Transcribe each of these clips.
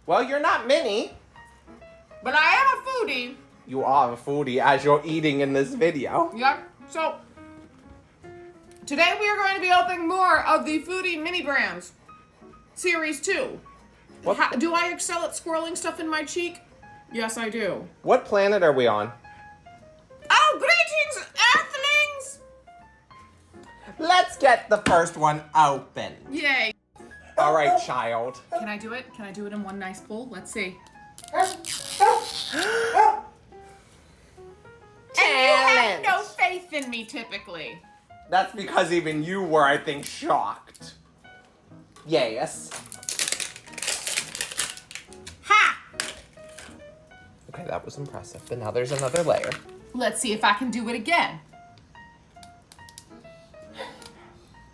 Well, you're not Minnie. But I am a foodie. You are a foodie as you're eating in this video. Yep. So, today we are going to be opening more of the Foodie Mini Brands. Series 2. Do I excel at swirling stuff in my cheek? Yes, I do. What planet are we on? Oh, greetings, Earthlings! Let's get the first one open. Yay. All right, child. Can I do it? Can I do it in one nice pull? Let's see. And you have no faith in me, typically. That's because even you were, I think, shocked. Yes. Ha! Okay, that was impressive. But now there's another layer. Let's see if I can do it again.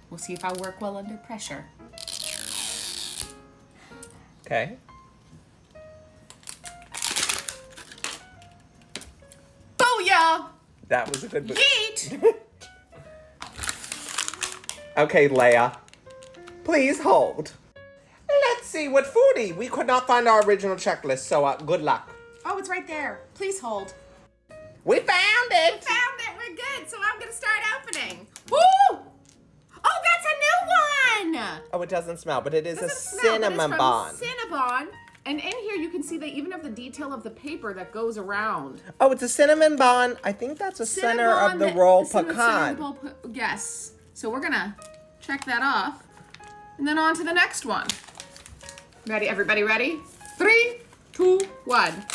We'll see if I work well under pressure. Okay. Booyah! That was a good move. Yeet! Okay, Leia. Please hold. Let's see what foodie. We could not find our original checklist, so good luck. Oh, it's right there. Please hold. We found it! Found it. We're good. So I'm going to start opening. Woo! Oh, that's a new one! Oh, it doesn't smell, but it is a Doesn't smell, but it's cinnamon from bun. Cinnabon. And in here you can see they even have the detail of the paper that goes around. Oh, it's a cinnamon bun. I think that's a center of the roll pecan. Yes. So we're gonna check that off. And then on to the next one. Ready, everybody ready? 3, 2, 1.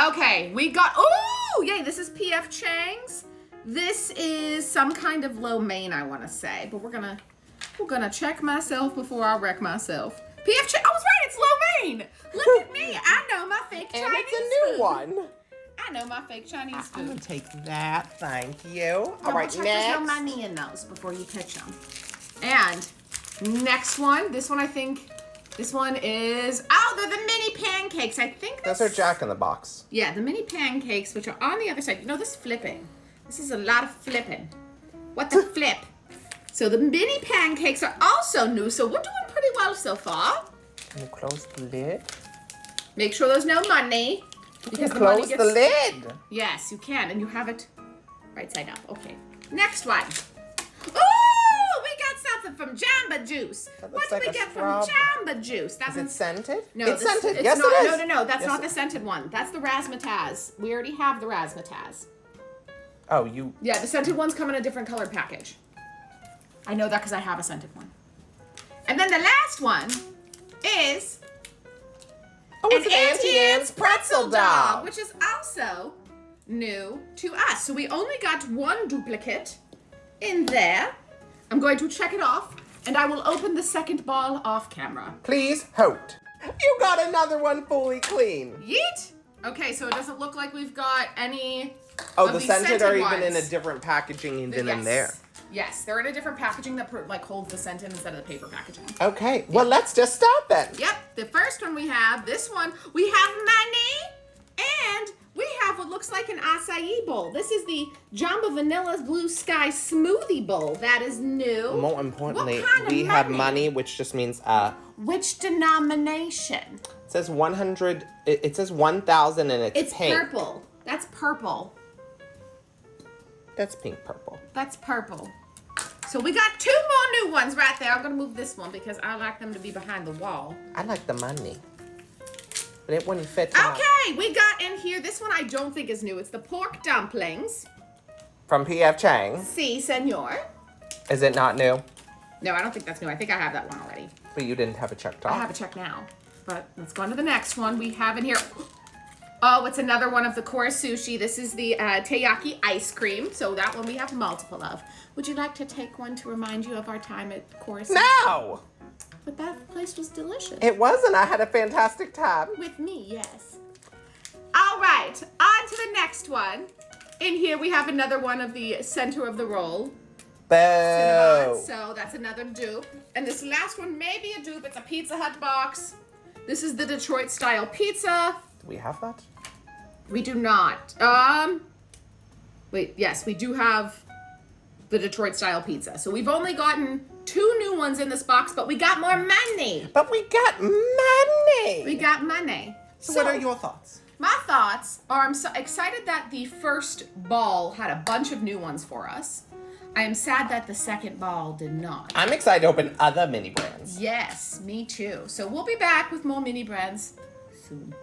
Okay, we got, ooh, yay, this is P.F. Chang's. This is some kind of lo mein, I wanna say. But we're gonna check myself before I wreck myself. P.F. Chang, I was right, it's lo mein. Look at me, I know my fake Chinese And it's a new food. one. I know my fake Chinese I'm gonna food. take that, thank you. All Double right, check there's no next. money in those before you pitch them. And next one, this one I think, this one is, oh, they're the mini pancakes. I think Those are Jack in the Box. yeah, the mini pancakes, which are on the other side. You know, this flipping. This is a lot of flipping. What the flip? So the mini pancakes are also new, so we're doing pretty well so far. Can you close the lid? Make sure there's no money. Because the money Close gets... the lid. Yes, you can, and you have it right side up. Okay. Next one. Ooh, we got something from Jamba Juice. That What looks do like we a get straw. from Jamba Juice? That Is it one's scented? no, it's scented. It's Yes, not, it is. No, that's Yes, not the scented one. That's the razzmatazz. We already have the razzmatazz. Oh, you. Yeah, the scented ones come in a different colored package. I know that because I have a scented one. And then the last one is Oh, an it's an Auntie Anne's pretzel dog, dog. which is also new to us. So we only got one duplicate in there. I'm going to check it off, and I will open the second ball off camera. Please hold. You got another one fully clean. Yeet! Okay, so it doesn't look like we've got any Oh, of the these scented are even ones. in a different packaging than in there. Yes, they're in a different packaging that holds the scent in instead of the paper packaging. Okay, well, let's just start then. Yep, the first one we have, this one, we have money, and we have what looks like an acai bowl. This is the Jamba Vanilla Blue Sky Smoothie Bowl. That is new. More importantly, What kind of we have money, which just means Which denomination? it says 100. It says 1,000, and It's pink. purple. That's purple. That's pink purple. That's purple. So we got 2 more new ones right there. I'm gonna move this one because I like them to be behind the wall. I like the money, but it wouldn't fit. Okay, we got in here, this one I don't think is new. It's the pork dumplings. From P.F. Chang's. Si, senor. Is it not new? No, I don't think that's new. I think I have that one already. But you didn't have it checked off. I have a check now. But let's go on to the next one we have in here. Oh, it's another one of the Kora Sushi. This is the teriyaki ice cream. So that one we have multiple of. Would you like to take one to remind you of our time at Kora Sushi? No! But that place was delicious. It wasn't. I had a fantastic time. With me, yes. All right, on to the next one. In here we have another one of the center of the roll. Boo! So that's another dupe. And this last one may be a dupe. It's a Pizza Hut box. This is the Detroit style pizza. Do we have that? We do not. Wait, yes, we do have the Detroit style pizza. So we've only gotten 2 new ones in this box, but we got more money. But we got money. got money. So what are your thoughts? My thoughts are I'm so excited that the first ball had a bunch of new ones for us. I am sad that the second ball did not. I'm excited to open other mini brands. Yes, me too. So we'll be back with more mini brands soon.